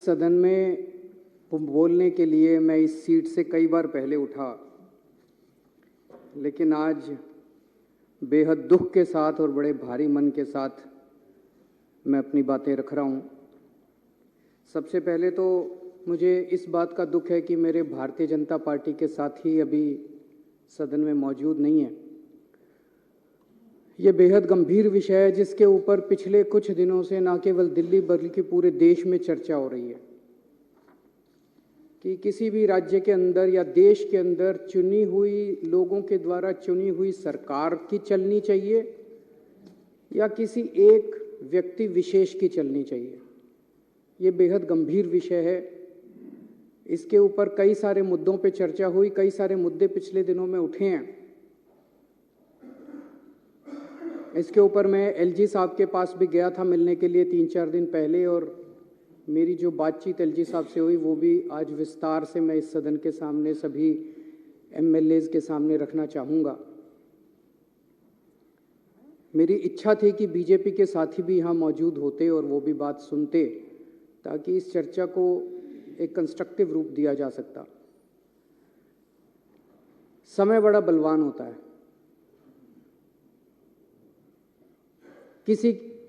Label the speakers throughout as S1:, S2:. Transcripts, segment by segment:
S1: सदन में बोलने के लिए मैं इस सीट से कई बार पहले उठा, लेकिन आज बेहद दुख के साथ और बड़े भारी मन के साथ मैं अपनी बातें रख रहा हूं। सबसे पहले तो मुझे इस बात का दुख है कि मेरे भारतीय जनता पार्टी के साथी अभी सदन में मौजूद नहीं है। ये बेहद गंभीर विषय है जिसके ऊपर पिछले कुछ दिनों से न केवल दिल्ली बल्कि पूरे देश में चर्चा हो रही है कि किसी भी राज्य के अंदर या देश के अंदर चुनी हुई लोगों के द्वारा चुनी हुई सरकार की चलनी चाहिए या किसी एक व्यक्ति विशेष की चलनी चाहिए। ये बेहद गंभीर विषय है। इसके ऊपर कई सारे मुद्दों पे चर्चा हुई, कई सारे मुद्दे पिछले दिनों में उठे हैं। इसके ऊपर मैं एलजी साहब के पास भी गया था मिलने के लिए 3-4 दिन पहले, और मेरी जो बातचीत एलजी साहब से हुई वो भी आज विस्तार से मैं इस सदन के सामने सभी एमएलएज के सामने रखना चाहूँगा। मेरी इच्छा थी कि बीजेपी के साथी भी यहाँ मौजूद होते और वो भी बात सुनते, ताकि इस चर्चा को एक कंस्ट्रक्टिव रूप दिया जा सकता। समय बड़ा बलवान होता है।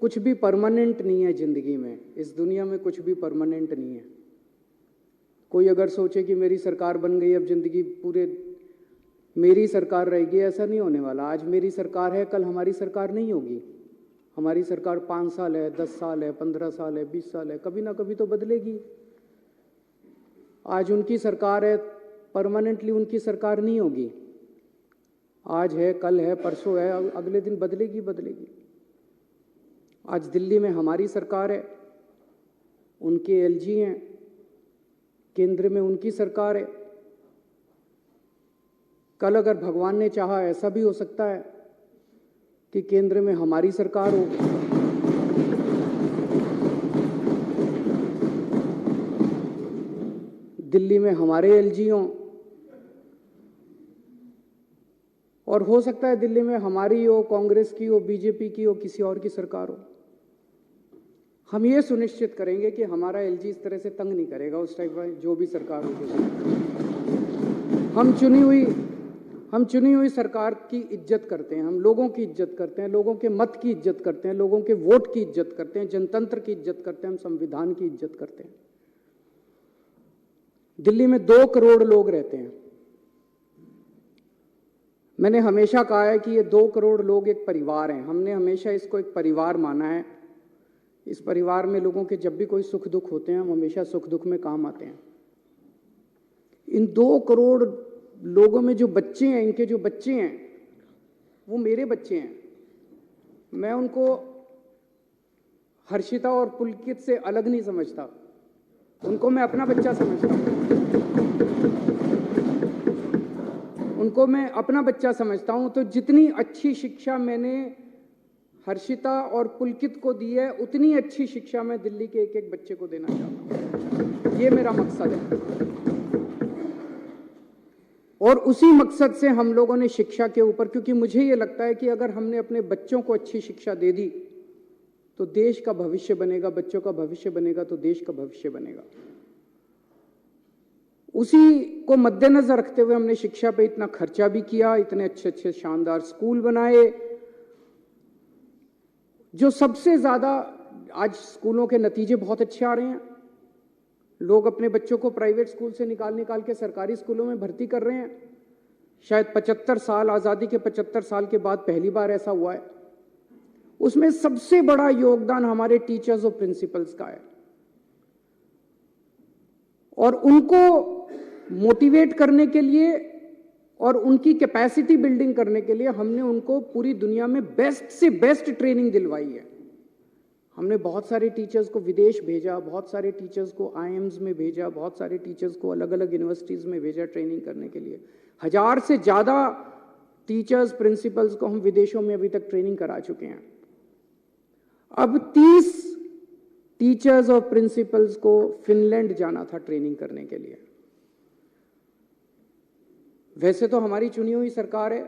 S1: कुछ भी परमानेंट नहीं है जिंदगी में। इस दुनिया में कुछ भी परमानेंट नहीं है। कोई अगर सोचे कि मेरी सरकार बन गई, अब जिंदगी पूरे मेरी सरकार रहेगी, ऐसा नहीं होने वाला। आज मेरी सरकार है, कल हमारी सरकार नहीं होगी। हमारी सरकार 5 साल है, 10 साल है, 15 साल है, 20 साल है, कभी ना कभी तो बदलेगी। आज उनकी सरकार है, परमानेंटली उनकी सरकार नहीं होगी। आज है, कल है, परसों है, अगले दिन बदलेगी। आज दिल्ली में हमारी सरकार है, उनके एलजी हैं, केंद्र में उनकी सरकार है। कल अगर भगवान ने चाहा ऐसा भी हो सकता है कि केंद्र में हमारी सरकार हो, दिल्ली में हमारे एलजी हों, और हो सकता है दिल्ली में हमारी हो, कांग्रेस की हो, बीजेपी की हो, किसी और की सरकार हो। हम ये सुनिश्चित करेंगे कि हमारा एलजी इस तरह से तंग नहीं करेगा उस टाइप का, जो भी सरकार होगी। हम चुनी हुई सरकार की इज्जत करते हैं, हम लोगों की इज्जत करते हैं, लोगों के मत की इज्जत करते हैं, लोगों के वोट की इज्जत करते हैं, जनतंत्र की इज्जत करते हैं, हम संविधान की इज्जत करते हैं। दिल्ली में 2 करोड़ लोग रहते हैं। मैंने हमेशा कहा है कि ये 2 करोड़ लोग एक परिवार हैं। हमने हमेशा इसको एक परिवार माना है। इस परिवार में लोगों के जब भी कोई सुख दुख होते हैं, हम हमेशा सुख दुख में काम आते हैं। इन 2 करोड़ लोगों में जो बच्चे हैं, इनके जो बच्चे हैं वो मेरे बच्चे हैं। मैं उनको हर्षिता और पुलकित से अलग नहीं समझता, उनको मैं अपना बच्चा समझता हूँ। उनको मैं अपना बच्चा समझता हूं। तो जितनी अच्छी शिक्षा मैंने हर्षिता और पुलकित को दी है, उतनी अच्छी शिक्षा मैं दिल्ली के एक एक बच्चे को देना चाहता हूं। ये मेरा मकसद है, और उसी मकसद से हम लोगों ने शिक्षा के ऊपर, क्योंकि मुझे ये लगता है कि अगर हमने अपने बच्चों को अच्छी शिक्षा दे दी तो देश का भविष्य बनेगा, बच्चों का भविष्य बनेगा तो देश का भविष्य बनेगा। उसी को मद्देनजर रखते हुए हमने शिक्षा पे इतना खर्चा भी किया, इतने अच्छे अच्छे शानदार स्कूल बनाए। जो सबसे ज्यादा आज स्कूलों के नतीजे बहुत अच्छे आ रहे हैं। लोग अपने बच्चों को प्राइवेट स्कूल से निकाल के सरकारी स्कूलों में भर्ती कर रहे हैं। शायद 75 साल, आजादी के 75 साल के बाद पहली बार ऐसा हुआ है। उसमें सबसे बड़ा योगदान हमारे टीचर्स और प्रिंसिपल्स का है, और उनको मोटिवेट करने के लिए और उनकी कैपेसिटी बिल्डिंग करने के लिए हमने उनको पूरी दुनिया में बेस्ट से बेस्ट ट्रेनिंग दिलवाई है। हमने बहुत सारे टीचर्स को विदेश भेजा, बहुत सारे टीचर्स को आईएम्स में भेजा, बहुत सारे टीचर्स को अलग अलग यूनिवर्सिटीज में भेजा ट्रेनिंग करने के लिए। 1000 से ज्यादा टीचर्स, प्रिंसिपल्स को हम विदेशों में अभी तक ट्रेनिंग करा चुके हैं। अब 30 टीचर्स और प्रिंसिपल्स को फिनलैंड जाना था ट्रेनिंग करने के लिए। वैसे तो हमारी चुनी हुई सरकार है,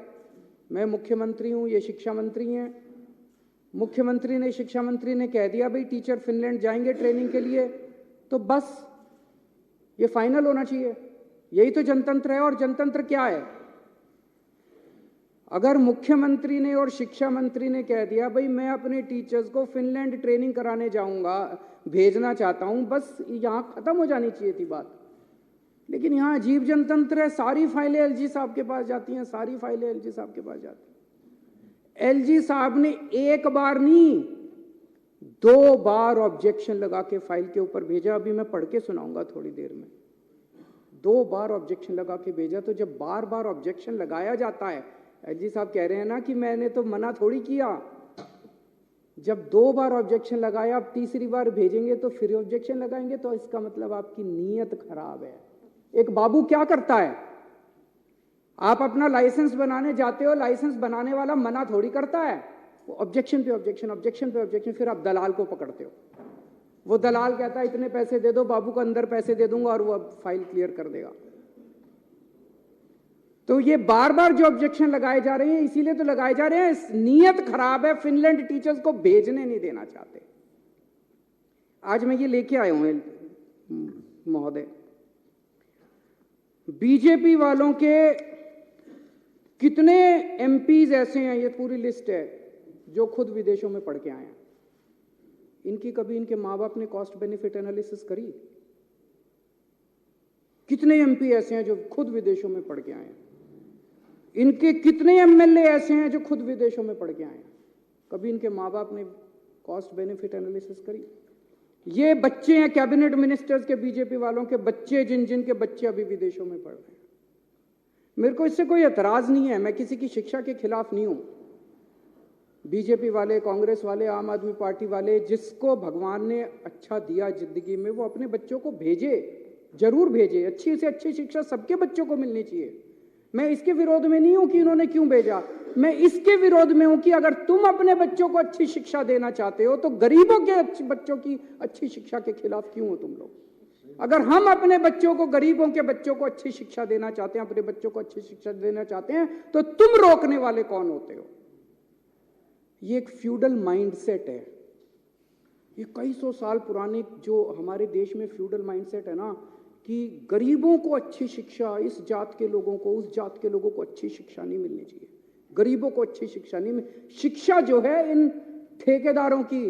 S1: मैं मुख्यमंत्री हूं, ये शिक्षा मंत्री हैं। मुख्यमंत्री ने, शिक्षा मंत्री ने कह दिया भाई टीचर फिनलैंड जाएंगे ट्रेनिंग के लिए, तो बस ये फाइनल होना चाहिए। यही तो जनतंत्र है। और जनतंत्र क्या है? अगर मुख्यमंत्री ने और शिक्षा मंत्री ने कह दिया भाई मैं अपने टीचर्स को फिनलैंड ट्रेनिंग कराने जाऊंगा, भेजना चाहता हूं, बस यहां खत्म हो जानी चाहिए थी बात। लेकिन यहां अजीब जनतंत्र है। सारी फाइलें एलजी साहब के पास जाती हैं, सारी फाइलें एलजी साहब के पास जाती हैं। एलजी साहब ने एक बार नहीं 2 बार ऑब्जेक्शन लगा के फाइल के ऊपर भेजा। अभी मैं पढ़ के सुनाऊंगा थोड़ी देर में। 2 बार ऑब्जेक्शन लगा के भेजा। तो जब बार बार ऑब्जेक्शन लगाया जाता है, एलजी साहब कह रहे हैं ना कि मैंने तो मना थोड़ी किया। जब 2 बार ऑब्जेक्शन लगाया, अब तीसरी बार भेजेंगे तो फिर ऑब्जेक्शन लगाएंगे, तो इसका मतलब आपकी नीयत खराब है। एक बाबू क्या करता है? आप अपना लाइसेंस बनाने जाते हो, लाइसेंस बनाने वाला मना थोड़ी करता है, वो ऑब्जेक्शन पे ऑब्जेक्शन, ऑब्जेक्शन पे ऑब्जेक्शन, फिर आप दलाल को पकड़ते हो। वो दलाल कहता है इतने पैसे दे दो, बाबू को अंदर पैसे दे दूंगा और वो अब फाइल क्लियर कर देगा। तो ये बार बार जो ऑब्जेक्शन लगाए जा रहे हैं, इसीलिए तो लगाए जा रहे हैं, नीयत खराब है। फिनलैंड टीचर्स को भेजने नहीं देना चाहते। आज मैं ये लेके आया हूं महोदय, बीजेपी वालों के कितने एमपीज ऐसे हैं, ये पूरी लिस्ट है, जो खुद विदेशों में पढ़ के आए हैं। इनकी कभी इनके माँ बाप ने कॉस्ट बेनिफिट एनालिसिस करी? कितने एमपी ऐसे हैं जो खुद विदेशों में पढ़ के आए हैं? इनके कितने एमएलए ऐसे हैं जो खुद विदेशों में पढ़ के आए हैं? कभी इनके माँ बाप ने कॉस्ट बेनिफिट एनालिसिस करी? ये बच्चे हैं कैबिनेट मिनिस्टर्स के, बीजेपी वालों के बच्चे, जिन के बच्चे अभी विदेशों में पढ़ रहे हैं। मेरे को इससे कोई एतराज नहीं है, मैं किसी की शिक्षा के खिलाफ नहीं हूं। बीजेपी वाले, कांग्रेस वाले, आम आदमी पार्टी वाले, जिसको भगवान ने अच्छा दिया जिंदगी में, वो अपने बच्चों को भेजे, जरूर भेजे। अच्छी से अच्छी शिक्षा सबके बच्चों को मिलनी चाहिए। मैं इसके विरोध में नहीं हूं कि इन्होंने क्यों भेजा। मैं इसके विरोध में हूं कि अगर तुम अपने बच्चों को अच्छी शिक्षा देना चाहते हो तो गरीबों के बच्चों की अच्छी शिक्षा के खिलाफ क्यों हो तुम लोग? अगर हम अपने बच्चों को, गरीबों के बच्चों को अच्छी शिक्षा देना चाहते हैं, अपने बच्चों को अच्छी शिक्षा देना चाहते हैं, तो तुम रोकने वाले कौन होते हो? ये एक फ्यूडल माइंडसेट है। ये कई सौ साल पुराने जो हमारे देश में फ्यूडल माइंडसेट है ना, कि गरीबों को अच्छी शिक्षा, इस जात के लोगों को, उस जात के लोगों को अच्छी शिक्षा नहीं मिलनी चाहिए, गरीबों को अच्छी शिक्षा नहीं शिक्षा जो है इन ठेकेदारों की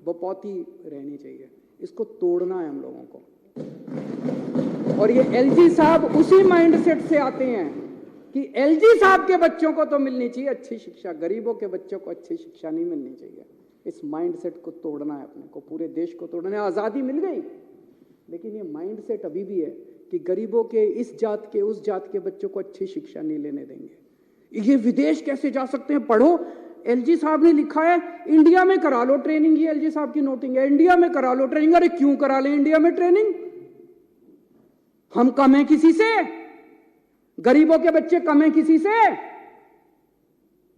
S1: बपौती रहनी चाहिए। इसको तोड़ना है हम लोगों को। और ये एलजी साहब उसी माइंडसेट से आते हैं कि एलजी साहब के बच्चों को तो मिलनी चाहिए अच्छी शिक्षा, गरीबों के बच्चों को अच्छी शिक्षा नहीं मिलनी चाहिए। इस माइंडसेट को तोड़ना है अपने को, पूरे देश को तोड़ना है। आजादी मिल गई, लेकिन ये माइंडसेट अभी भी है कि गरीबों के, इस जात के, उस जात के बच्चों को अच्छी शिक्षा नहीं लेने देंगे। ये विदेश कैसे जा सकते हैं? पढ़ो, एलजी साहब ने लिखा है इंडिया में करा लो ट्रेनिंग। ये एलजी साहब की नोटिंग है, इंडिया में करा लो ट्रेनिंग। अरे क्यों करा ले इंडिया में ट्रेनिंग? हम कम हैं किसी से? गरीबों के बच्चे कम हैं किसी से?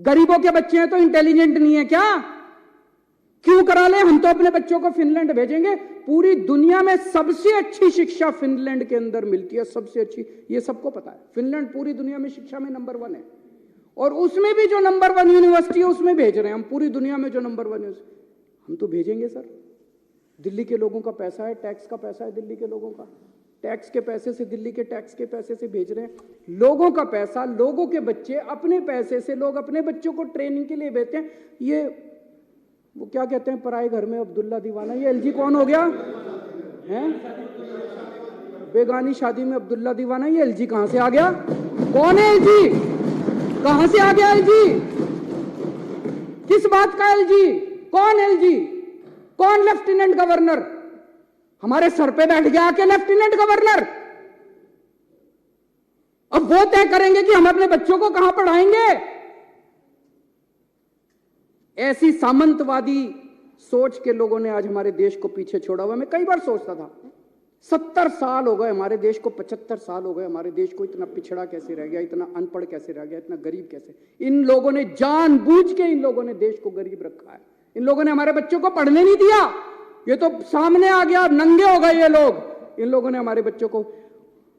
S1: गरीबों के बच्चे हैं तो इंटेलिजेंट नहीं है क्या? क्यों करा ले? हम तो अपने बच्चों को फिनलैंड भेजेंगे। पूरी दुनिया में सबसे अच्छी शिक्षा फिनलैंड के अंदर मिलती है, सबसे अच्छी। ये सबको पता है, फिनलैंड पूरी दुनिया में शिक्षा में नंबर 1 है। और उसमें भी जो नंबर 1 यूनिवर्सिटी है उसमें भेज रहे हैं हम। पूरी दुनिया में जो नंबर 1 हम तो भेजेंगे सर। दिल्ली के लोगों का पैसा है, टैक्स का पैसा है दिल्ली के लोगों का, टैक्स के पैसे से, दिल्ली के टैक्स के पैसे से भेज रहे हैं। लोगों का पैसा, लोगों के बच्चे, अपने पैसे से लोग अपने बच्चों को ट्रेनिंग के लिए भेजते हैं। ये वो क्या कहते हैं, पराए घर में अब्दुल्ला दीवाना। ये एलजी कौन हो गया है? बेगानी शादी में अब्दुल्ला दीवाना। ये एलजी कहां से आ गया? कौन है एलजी? कहां से आ गया एलजी? किस बात का एलजी? कौन एलजी? कौन लेफ्टिनेंट गवर्नर? हमारे सर पे बैठ गया आके लेफ्टिनेंट गवर्नर। अब वो तय करेंगे कि हम अपने बच्चों को कहां पढ़ाएंगे। ऐसी सामंतवादी सोच के लोगों ने आज हमारे देश को पीछे छोड़ा हुआ। मैं कई बार सोचता था 70 साल हो गए हमारे देश को, 75 साल हो गए हमारे देश को, इतना पिछड़ा कैसे रह गया, इतना अनपढ़ कैसे रह गया, इतना गरीब कैसे? इन लोगों ने जानबूझ के, इन लोगों ने देश को गरीब रखा है। इन लोगों ने हमारे बच्चों को पढ़ने नहीं दिया। ये तो सामने आ गया, नंगे हो गए ये लोग। इन लोगों ने हमारे बच्चों को,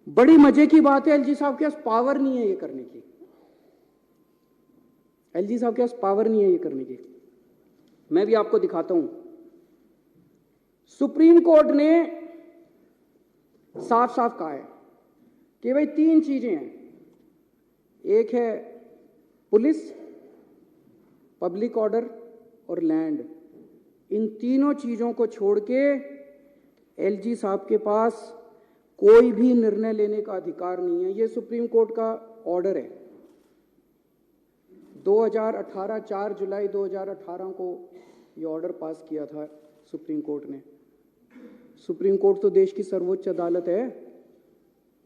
S1: बड़ी मजे की बात है, एलजी साहब के पास पावर नहीं है ये करने की। एलजी साहब के पास पावर नहीं है ये करने की। मैं भी आपको दिखाता हूं। सुप्रीम कोर्ट ने साफ साफ कहा है कि भाई 3 चीजें हैं, एक है पुलिस, पब्लिक ऑर्डर और लैंड। इन तीनों चीजों को छोड़ के एलजी साहब के पास कोई भी निर्णय लेने का अधिकार नहीं है। ये सुप्रीम कोर्ट का ऑर्डर है। 2018 4 जुलाई 2018 को ये ऑर्डर पास किया था सुप्रीम कोर्ट ने। सुप्रीम कोर्ट तो देश की सर्वोच्च अदालत है,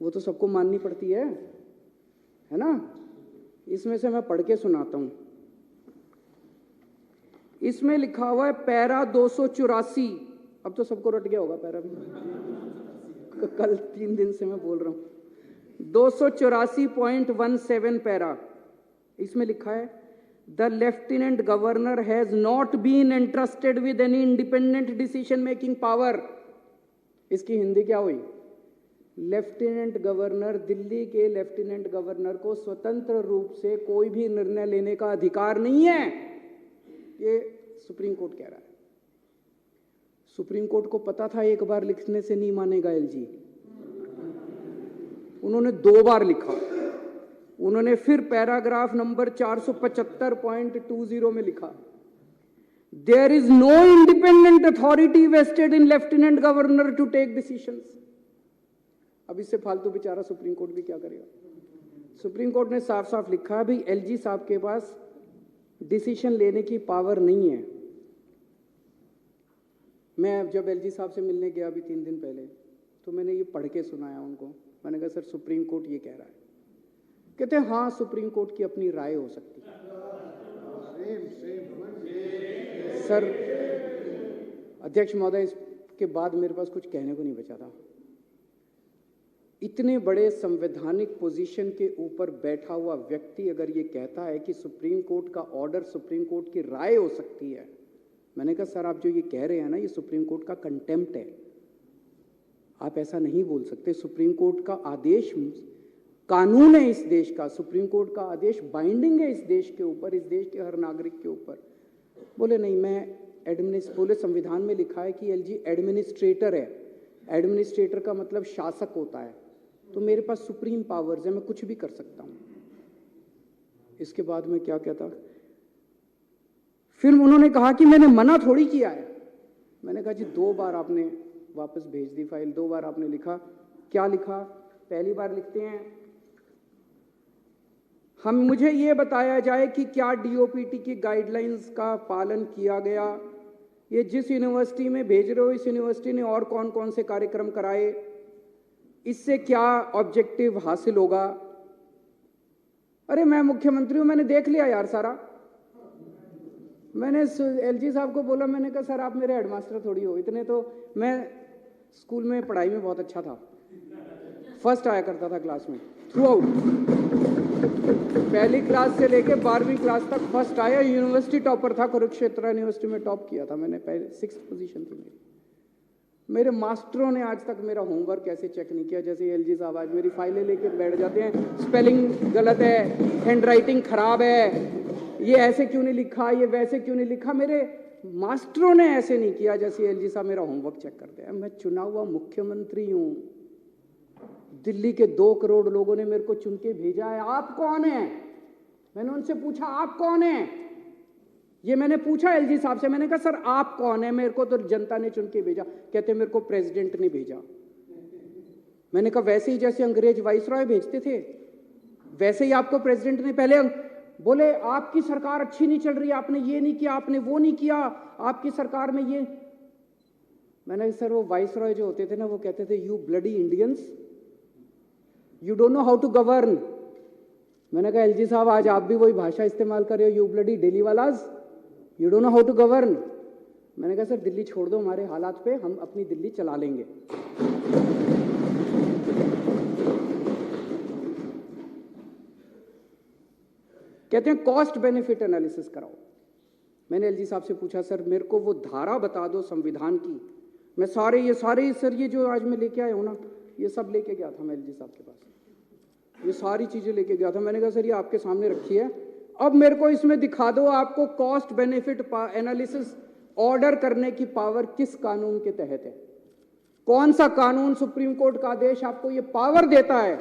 S1: वो तो सबको माननी पड़ती है ना। इसमें से मैं पढ़ के सुनाता हूं। इसमें लिखा हुआ है पैरा 284। अब तो सबको रट गया होगा पैरा भी, कल 3 दिन से मैं बोल रहा हूं। 284.17 पैरा, इसमें लिखा है the lieutenant governor has not been entrusted with any independent decision making power. इसकी हिंदी क्या हुई? लेफ्टिनेंट गवर्नर, दिल्ली के लेफ्टिनेंट गवर्नर को स्वतंत्र रूप से कोई भी निर्णय लेने का अधिकार नहीं है, ये सुप्रीम कोर्ट कह रहा है। सुप्रीम कोर्ट को पता था एक बार लिखने से नहीं मानेगा एलजी, उन्होंने 2 बार लिखा। उन्होंने फिर पैराग्राफ नंबर 475.20 में लिखा there is no independent authority vested in lieutenant governor to take decisions. अब इससे फालतू बेचारा सुप्रीम कोर्ट भी क्या करेगा? सुप्रीम कोर्ट ने साफ साफ लिखा भाई एलजी साहब के पास डिसीजन लेने की पावर नहीं है। मैं जब एलजी साहब से मिलने गया अभी 3 दिन पहले, तो मैंने ये पढ़ के सुनाया उनको। मैंने कहा सर सुप्रीम कोर्ट ये कह रहा है। कहते हैं हाँ सुप्रीम कोर्ट की अपनी राय हो सकती है। सर अध्यक्ष महोदय, इसके बाद मेरे पास कुछ कहने को नहीं बचा था। इतने बड़े संवैधानिक पोजीशन के ऊपर बैठा हुआ व्यक्ति अगर ये कहता है कि सुप्रीम कोर्ट का ऑर्डर सुप्रीम कोर्ट की राय हो सकती है, मैंने कहा सर आप जो ये कह रहे हैं ना, ये सुप्रीम कोर्ट का कंटेम्प्ट है। आप ऐसा नहीं बोल सकते। सुप्रीम कोर्ट का आदेश कानून है इस देश का, सुप्रीम कोर्ट का आदेश बाइंडिंग है इस देश के ऊपर, इस देश के हर नागरिक के ऊपर। बोले नहीं, मैं बोले संविधान में लिखा है कि एलजी एडमिनिस्ट्रेटर है। एडमिनिस्ट्रेटर का मतलब शासक होता है, तो मेरे पास सुप्रीम पावर्स है, मैं कुछ भी कर सकता हूं। इसके बाद में क्या कहता, फिर उन्होंने कहा कि मैंने मना थोड़ी किया है। मैंने कहा जी 2 बार आपने वापस भेज दी फाइल, 2 बार आपने लिखा। क्या लिखा? पहली बार लिखते हैं मुझे ये बताया जाए कि क्या डीओपीटी की गाइडलाइंस का पालन किया गया। ये जिस यूनिवर्सिटी में भेज रहे हो, इस यूनिवर्सिटी ने और कौन कौन से कार्यक्रम कराए, इससे क्या ऑब्जेक्टिव हासिल होगा। अरे मैं मुख्यमंत्री हूं, मैंने देख लिया यार सारा। मैंने एलजी साहब को बोला, मैंने कहा सर आप मेरे हेडमास्टर थोड़ी हो, इतने तो मैं स्कूल में पढ़ाई में बहुत अच्छा था, फर्स्ट आया करता था क्लास में थ्रू आउट। पहली क्लास से लेके 12वीं क्लास तक फर्स्ट आया, यूनिवर्सिटी टॉपर था, कुरुक्षेत्र यूनिवर्सिटी में टॉप किया था मैंने, पहले 6th पोजीशन थी मेरी। मेरे मास्टरों ने आज तक मेरा होमवर्क ऐसे चेक नहीं किया जैसे एलजी साहब आज मेरी फाइलें लेके बैठ जाते हैं। स्पेलिंग गलत है, हैंडराइटिंग खराब है, ये ऐसे क्यों नहीं लिखा, ये वैसे क्यों नहीं लिखा। मेरे मास्टरों ने ऐसे नहीं किया जैसे एलजी साहब मेरा होमवर्क चेक करते हैं। मैं चुना हुआ मुख्यमंत्री हूं, दिल्ली के 2 करोड़ लोगों ने मेरे को चुन के भेजा है। आप कौन है? मैंने उनसे पूछा आप कौन है, ये मैंने पूछा एलजी साहब से। मैंने कहा सर आप कौन है? मेरे को तो जनता ने चुन के भेजा। कहते मेरे को प्रेसिडेंट ने भेजा। मैंने कहा वैसे ही जैसे अंग्रेज वाइसरॉय भेजते थे वैसे ही आपको प्रेसिडेंट ने पहले। बोले आपकी सरकार अच्छी नहीं चल रही, आपने ये नहीं किया, आपने वो नहीं किया, आपकी सरकार में ये। मैंने सर वो वाइसरॉय जो होते थे ना, वो कहते थे you bloody Indians, you don't know how to govern. मैंने कहा एलजी साहब आज आप भी वही भाषा इस्तेमाल कर रहे हो, you bloody Delhi wallahs, you don't know how to govern. मैंने कहा सर दिल्ली छोड़ दो हमारे हालात पे, हम अपनी दिल्ली चला लेंगे। कहते हैं कॉस्ट बेनिफिट एनालिसिस कराओ। मैंने एलजी साहब से पूछा सर मेरे को वो धारा बता दो संविधान की, मैं ये सारे सर ये जो आज मैं लेके आया हूं ना, ये सब लेके गया था मैं एलजी साहब के पास, ये सारी चीजें लेके गया था। मैंने कहा सर ये आपके सामने रखी है, अब मेरे को इसमें दिखा दो आपको कॉस्ट बेनिफिट एनालिसिस ऑर्डर करने की पावर किस कानून के तहत है। कौन सा कानून, सुप्रीम कोर्ट का आदेश आपको ये पावर देता है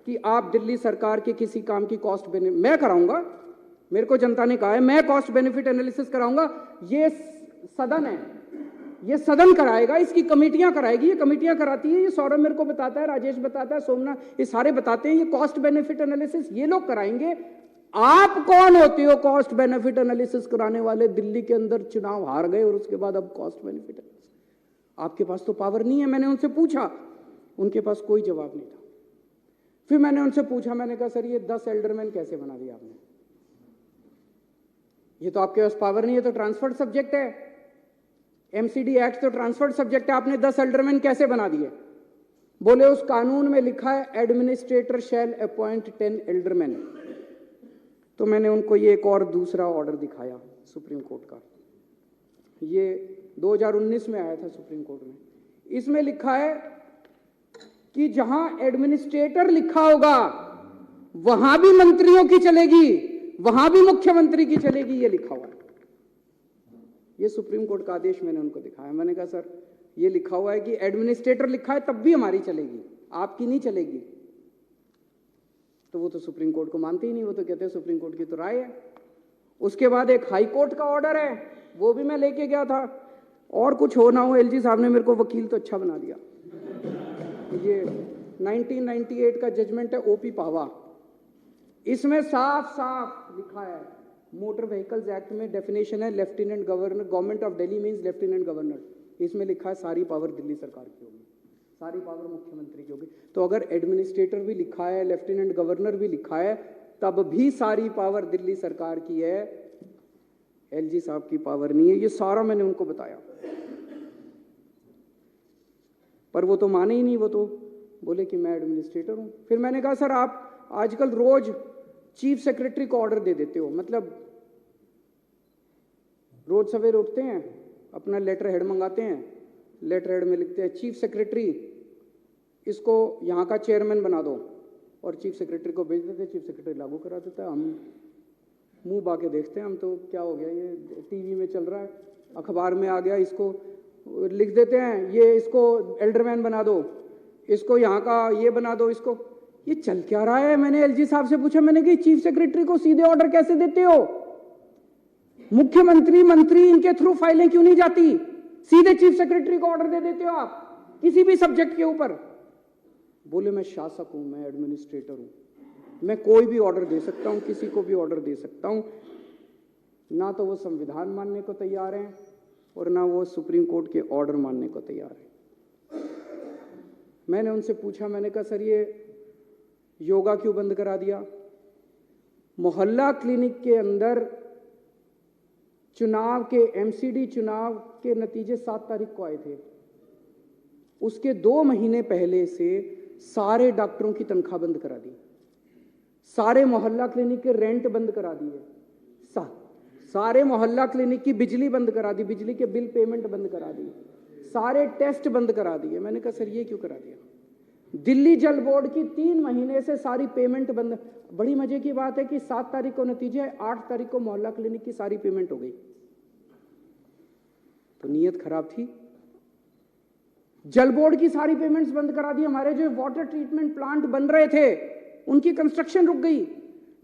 S1: कि आप दिल्ली सरकार के किसी काम की कॉस्ट बेनिफिट, मैं कराऊंगा, मेरे को जनता ने कहा है मैं कॉस्ट बेनिफिट एनालिसिस कराऊंगा। ये सदन है, ये सदन कराएगा, इसकी कमेटियां कराएगी, ये कमेटियां कराती है, ये सौरभ मेरे को बताता है, राजेश बताता है, सोमनाथ, ये सारे बताते हैं, ये कॉस्ट बेनिफिट एनालिसिस ये लोग कराएंगे। आप कौन होते हो कॉस्ट बेनिफिट एनालिसिस कराने वाले? दिल्ली के अंदर चुनाव हार गए और उसके बाद अब कॉस्ट बेनिफिट एनालिसिस, आपके पास तो पावर नहीं है। मैंने उनसे पूछा, उनके पास कोई जवाब नहीं था। फिर मैंने उनसे पूछा, मैंने कहा सर ये 10 एल्डरमैन कैसे बना दिया आपने? ये तो आपके पास पावर नहीं है, तो ट्रांसफर्ड सब्जेक्ट है, एमसीडी एक्ट तो ट्रांसफर्ड सब्जेक्ट है, आपने 10 एल्डरमैन कैसे बना दिए? बोले उस कानून में लिखा है एडमिनिस्ट्रेटर शैल अपॉइंट 10 एल्डरमैन। तो मैंने उनको ये एक और दूसरा ऑर्डर दिखाया सुप्रीम कोर्ट का, ये 2019 में आया था सुप्रीम कोर्ट में। इसमें लिखा है कि जहां एडमिनिस्ट्रेटर लिखा होगा वहां भी मंत्रियों की चलेगी, वहां भी मुख्यमंत्री की चलेगी, ये लिखा हुआ है। ये सुप्रीम कोर्ट का आदेश मैंने उनको दिखाया। मैंने कहा सर ये लिखा हुआ है कि एडमिनिस्ट्रेटर लिखा है तब भी हमारी चलेगी, आपकी नहीं चलेगी। तो वो तो सुप्रीम कोर्ट को मानते ही नहीं, वो तो कहते हैं सुप्रीम कोर्ट की तो राय है। उसके बाद एक हाई कोर्ट का ऑर्डर है, वो भी मैं लेके गया था। और कुछ हो ना हो, एलजी साहब ने मेरे को वकील तो अच्छा बना दिया। ये 1998 का जजमेंट है ओपी पावा, इसमें साफ साफ लिखा है, मोटर व्हीकल्स एक्ट में डेफिनेशन है lieutenant governor, government of Delhi means lieutenant governor. इसमें लिखा है सारी पावर दिल्ली सरकार की होगी, सारी पावर मुख्यमंत्री की होगी। तो अगर एडमिनिस्ट्रेटर भी लिखा है, लेफ्टिनेंट गवर्नर भी लिखा है, तब भी सारी पावर दिल्ली सरकार की है, एलजी साहब की पावर नहीं है। ये सारा मैंने उनको बताया, पर वो तो माने ही नहीं, वो तो बोले कि मैं एडमिनिस्ट्रेटर हूं। फिर मैंने कहा सर आप आजकल रोज चीफ सेक्रेटरी को ऑर्डर दे देते हो, मतलब रोज सवेरे उठते हैं, अपना लेटर हेड मंगाते हैं, लेटर हेड में लिखते हैं चीफ सेक्रेटरी इसको यहाँ का चेयरमैन बना दो, और चीफ सेक्रेटरी को भेज देते, चीफ सेक्रेटरी लागू करा देता है। हम मुंह बाके देखते हैं, हम तो क्या हो गया, ये टीवी में चल रहा है, अखबार में आ गया, इसको लिख देते हैं, ये इसको एल्डरमैन बना दो, इसको यहाँ का ये बना दो, इसको। ये चल क्या रहा है? मैंने एलजी साहब से पूछा, मैंने कि चीफ सेक्रेटरी को सीधे ऑर्डर कैसे देते हो? मुख्यमंत्री, मंत्री, इनके थ्रू फाइलें क्यों नहीं जाती? सीधे चीफ सेक्रेटरी को ऑर्डर दे देते हो आप किसी भी सब्जेक्ट के ऊपर। बोले मैं शासक हूं, मैं एडमिनिस्ट्रेटर हूं, मैं कोई भी ऑर्डर दे सकता हूं, किसी को भी ऑर्डर दे सकता हूं। ना तो वो संविधान मानने को तैयार हैं और ना वो सुप्रीम कोर्ट के ऑर्डर मानने को तैयार है। मैंने उनसे पूछा, मैंने कहा सर ये योगा क्यों बंद करा दिया? मोहल्ला क्लिनिक के अंदर चुनाव के, एमसीडी चुनाव के नतीजे 7 तारीख को आए थे, उसके 2 महीने पहले से सारे डॉक्टरों की तनख्वाह बंद करा दी, सारे मोहल्ला क्लिनिक के रेंट बंद करा दिए, सारे मोहल्ला क्लिनिक की बिजली बंद करा दी, बिजली के बिल पेमेंट बंद करा दी, सारे टेस्ट बंद करा दिए। मैंने कहा सर ये क्यों करा दिया? दिल्ली जल बोर्ड की 3 महीने से सारी पेमेंट बंद। बड़ी मजे की बात है कि 7 तारीख को नतीजे है, 8 तारीख को मोहल्ला क्लिनिक की सारी पेमेंट हो गई। तो नीयत खराब थी। जल बोर्ड की सारी पेमेंट्स बंद करा दी। हमारे जो वाटर ट्रीटमेंट प्लांट बन रहे थे उनकी कंस्ट्रक्शन रुक गई,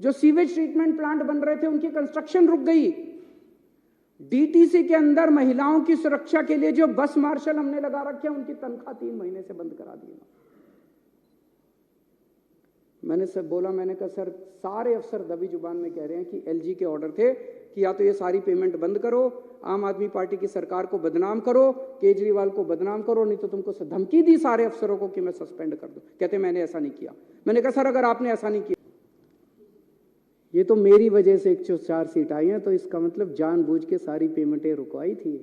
S1: जो सीवेज ट्रीटमेंट प्लांट बन रहे थे उनकी कंस्ट्रक्शन रुक गई। डीटीसी के अंदर महिलाओं की सुरक्षा के लिए जो बस मार्शल हमने लगा रखे हैं उनकी तनख्वाह 3 महीने से बंद करा दी। मैंने सब बोला, मैंने कहा सर सारे अफसर दबी जुबान में कह रहे हैं कि एलजी के ऑर्डर थे कि या तो ये सारी पेमेंट बंद करो, आम आदमी पार्टी की सरकार को बदनाम करो, केजरीवाल को बदनाम करो, नहीं तो तुमको धमकी दी सारे अफसरों को कि मैं सस्पेंड कर दूं। कहते मैंने ऐसा नहीं किया। मैंने कहा सर अगर आपने ऐसा नहीं किया, ये तो मेरी वजह से 104 सीट आई हैं, तो इसका मतलब जानबूझ के सारी पेमेंटें रुकवाई थी।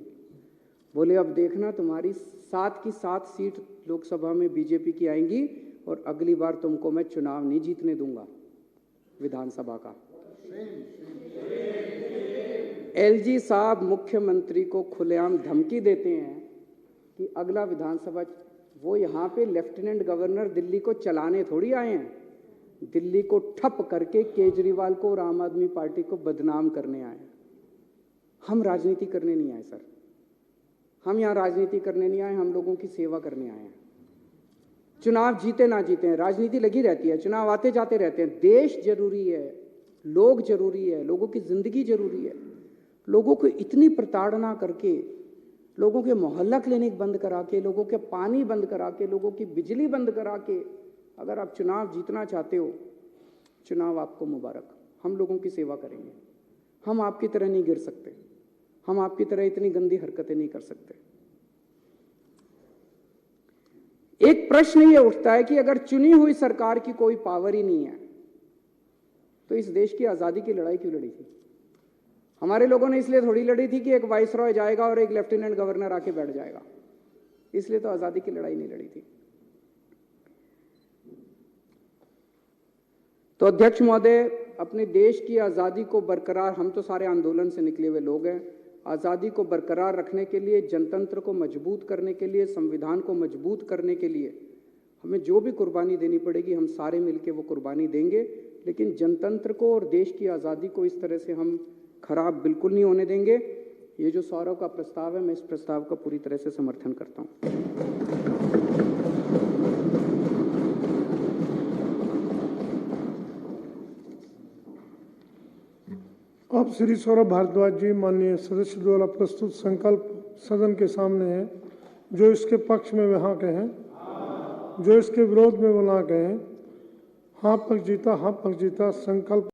S1: बोले अब देखना तुम्हारी 7 की 7 सीट लोकसभा में बीजेपी की आएंगी और अगली बार तुमको मैं चुनाव नहीं जीतने दूंगा विधानसभा का। एलजी साहब मुख्यमंत्री को खुलेआम धमकी देते हैं कि अगला विधानसभा, वो यहाँ पे लेफ्टिनेंट गवर्नर दिल्ली को चलाने थोड़ी आए हैं, दिल्ली को ठप करके केजरीवाल को और आम आदमी पार्टी को बदनाम करने आए। हम राजनीति करने नहीं आए सर, हम यहाँ राजनीति करने नहीं आए, हम लोगों की सेवा करने आए हैं। चुनाव जीते ना जीते हैं, राजनीति लगी रहती है, चुनाव आते जाते रहते हैं। देश जरूरी है, लोग जरूरी है, लोगों की जिंदगी जरूरी है। लोगों को इतनी प्रताड़ना करके, लोगों के मोहल्ला क्लिनिक बंद करा के, लोगों के पानी बंद करा के, लोगों की बिजली बंद करा के अगर आप चुनाव जीतना चाहते हो, चुनाव आपको मुबारक। हम लोगों की सेवा करेंगे। हम आपकी तरह नहीं गिर सकते, हम आपकी तरह इतनी गंदी हरकतें नहीं कर सकते। एक प्रश्न ये उठता है कि अगर चुनी हुई सरकार की कोई पावर ही नहीं है तो इस देश की आजादी की लड़ाई क्यों लड़ी थी? हमारे लोगों ने इसलिए थोड़ी लड़ी थी कि एक वाइसरॉय जाएगा और एक लेफ्टिनेंट गवर्नर आके बैठ जाएगा, इसलिए तो आजादी की लड़ाई नहीं लड़ी थी। तो अध्यक्ष महोदय, अपने देश की आजादी को बरकरार, हम तो सारे आंदोलन से निकले हुए लोग हैं, आजादी को बरकरार रखने के लिए, जनतंत्र को मजबूत करने के लिए, संविधान को मजबूत करने के लिए हमें जो भी कुर्बानी देनी पड़ेगी, हम सारे मिलकर वो कुर्बानी देंगे। लेकिन जनतंत्र को और देश की आज़ादी को इस तरह से हम खराब बिल्कुल नहीं होने देंगे। ये जो सौरव का प्रस्ताव है, मैं इस प्रस्ताव का पूरी तरह से समर्थन करता हूँ।
S2: अब श्री सौरभ भारद्वाज जी, माननीय सदस्य द्वारा प्रस्तुत संकल्प सदन के सामने है। जो इसके पक्ष में वहाँ के हैं, जो इसके विरोध में वो ना गए। हाँ पक्ष जीता, हाँ पक्ष जीता। संकल्प